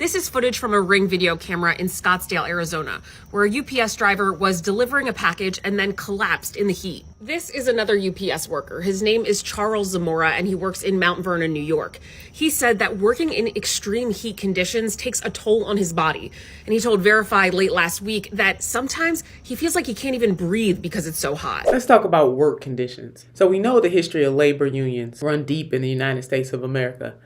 This is footage from a Ring video camera in Scottsdale, Arizona, where a UPS driver was delivering a package and then collapsed in the heat. This is another UPS worker. His name is Charles Zamora, and he works in Mount Vernon, New York. He said that working in extreme heat conditions takes a toll on his body. And he told Verify late last week that sometimes he feels like he can't even breathe because it's so hot. Let's talk about work conditions. So we know the history of labor unions run deep in the United States of America.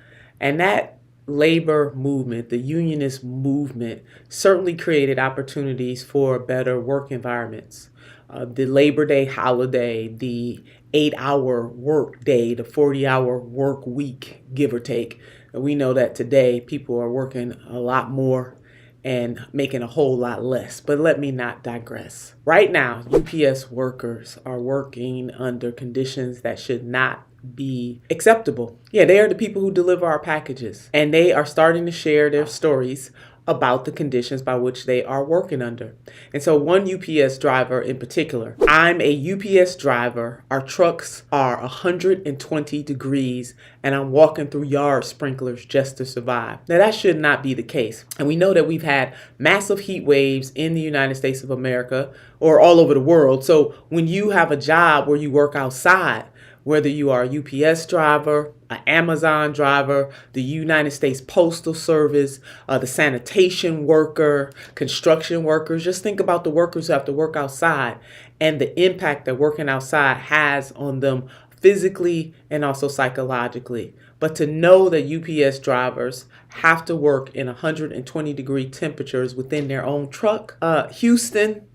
And that labor movement, the unionist movement, certainly created opportunities for better work environments. The Labor Day holiday, the 8-hour work day, the 40-hour work week, give or take. We know that today people are working a lot more and making a whole lot less. But let me not digress. Right now, UPS workers are working under conditions that should not be acceptable. Yeah, they are the people who deliver our packages, and they are starting to share their stories about the conditions by which they are working under. And so one UPS driver in particular, I'm a UPS driver. Our trucks are 120 degrees and I'm walking through yard sprinklers just to survive. Now that should not be the case. And we know that we've had massive heat waves in the United States of America or all over the world. So when you have a job where you work outside, whether you are a UPS driver, an Amazon driver, the United States Postal Service, the sanitation worker, construction workers, just think about the workers who have to work outside and the impact that working outside has on them physically and also psychologically. But to know that UPS drivers have to work in 120 degree temperatures within their own truck, Houston,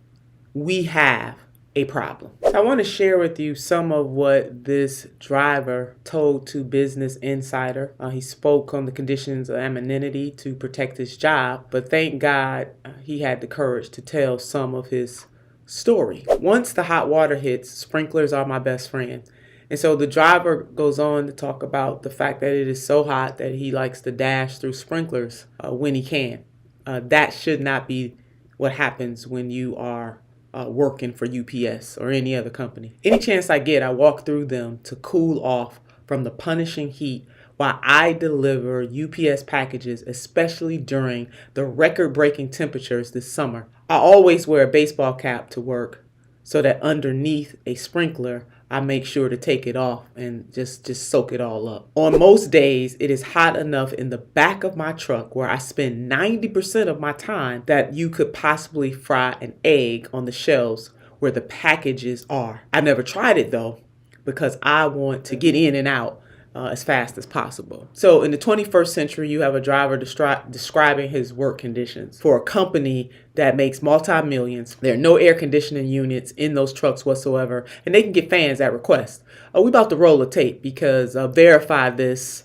we have a problem. I want to share with you some of what this driver told to Business Insider. He spoke on the conditions of anonymity to protect his job, but thank God he had the courage to tell some of his story. Once the hot water hits, sprinklers are my best friend. And so the driver goes on to talk about the fact that it is so hot that he likes to dash through sprinklers when he can. That should not be what happens when you are working for UPS or any other company. Any chance I get, I walk through them to cool off from the punishing heat while I deliver UPS packages, especially during the record-breaking temperatures this summer. I always wear a baseball cap to work so that underneath a sprinkler, I make sure to take it off and just soak it all up. On most days, it is hot enough in the back of my truck where I spend 90% of my time that you could possibly fry an egg on the shelves where the packages are. I've never tried it though, because I want to get in and out as fast as possible. So in the 21st century, you have a driver describing his work conditions for a company that makes multi-millions. There are no air conditioning units in those trucks whatsoever, and they can get fans at request. We about to roll a tape because Verify this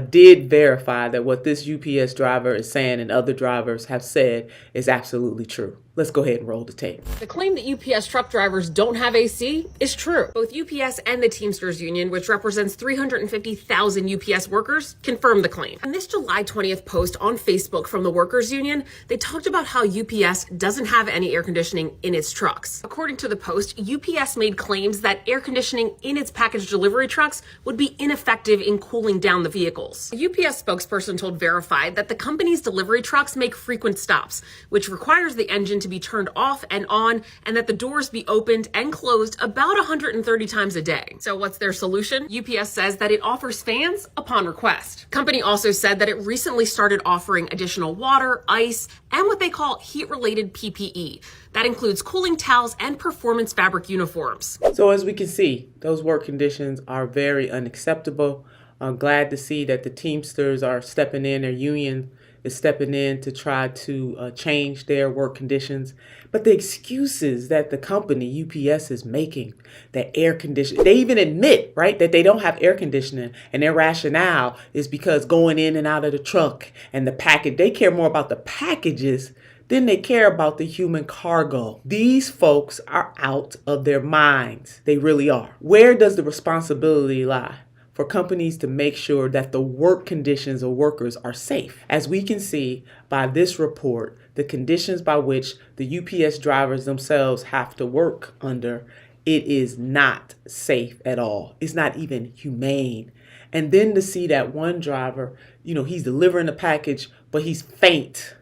did verify that what this UPS driver is saying and other drivers have said is absolutely true. Let's go ahead and roll the tape. The claim that UPS truck drivers don't have AC is true. Both UPS and the Teamsters Union, which represents 350,000 UPS workers, confirmed the claim. In this July 20th post on Facebook from the Workers Union, they talked about how UPS doesn't have any air conditioning in its trucks. According to the post, UPS made claims that air conditioning in its package delivery trucks would be ineffective in cooling down the vehicles. A UPS spokesperson told Verify that the company's delivery trucks make frequent stops, which requires the engine to be turned off and on, and that the doors be opened and closed about 130 times a day. So what's their solution? UPS says that it offers fans upon request. Company also said that it recently started offering additional water, ice, and what they call heat-related PPE. That includes cooling towels and performance fabric uniforms. So as we can see, those work conditions are very unacceptable. I'm glad to see that the Teamsters are stepping in, their union is stepping in to try to change their work conditions. But the excuses that the company, UPS, is making, that air conditioning, they even admit, right, that they don't have air conditioning, and their rationale is because going in and out of the truck and the package, they care more about the packages than they care about the human cargo. These folks are out of their minds. They really are. Where does the responsibility lie? For companies to make sure that the work conditions of workers are safe. As we can see by this report, the conditions by which the UPS drivers themselves have to work under, it is not safe at all. It's not even humane. And then to see that one driver, he's delivering a package but he's faint,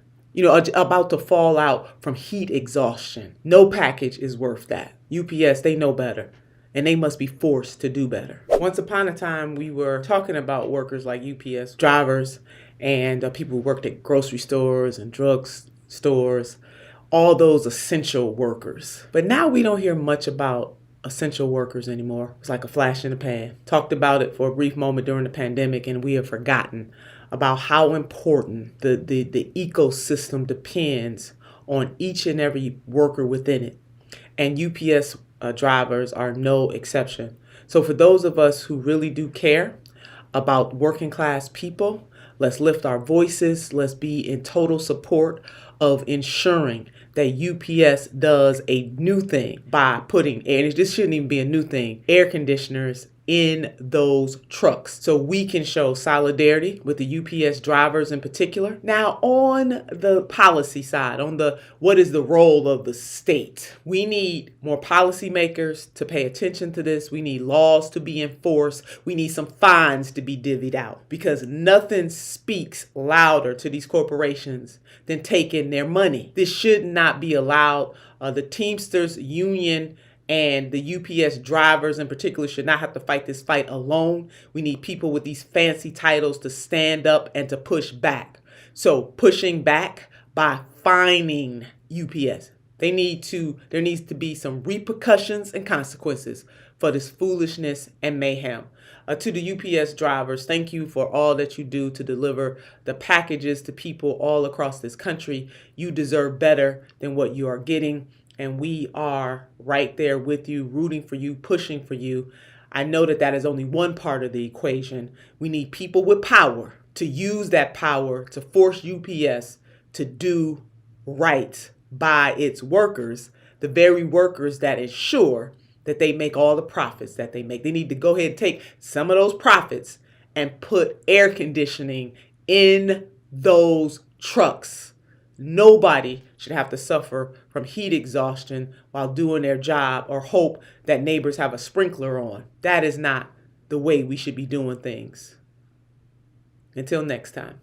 about to fall out from heat exhaustion. No package is worth that. UPS, they know better, and they must be forced to do better. Once upon a time, we were talking about workers like UPS drivers and people who worked at grocery stores and drug stores, all those essential workers. But now we don't hear much about essential workers anymore. It's like a flash in the pan. Talked about it for a brief moment during the pandemic, and we have forgotten about how important the ecosystem depends on each and every worker within it. And UPS drivers are no exception. So for those of us who really do care about working class people, let's lift our voices. Let's be in total support of ensuring that UPS does a new thing by putting, and this shouldn't even be a new thing, air conditioners in those trucks so we can show solidarity with the UPS drivers in particular. Now, on the policy side, what is the role of the state? We need more policymakers to pay attention to this. We need laws to be enforced. We need some fines to be divvied out, because nothing speaks louder to these corporations than taking their money. This should not be allowed. The Teamsters Union and the UPS drivers in particular should not have to fight this fight alone. We need people with these fancy titles to stand up and to push back. So pushing back by fining UPS. There needs to be some repercussions and consequences for this foolishness and mayhem. To the UPS drivers, thank you for all that you do to deliver the packages to people all across this country. You deserve better than what you are getting. And we are right there with you, rooting for you, pushing for you. I know that is only one part of the equation. We need people with power to use that power to force UPS to do right by its workers, the very workers that ensure that they make all the profits that they make. They need to go ahead and take some of those profits and put air conditioning in those trucks. Nobody should have to suffer from heat exhaustion while doing their job or hope that neighbors have a sprinkler on. That is not the way we should be doing things. Until next time.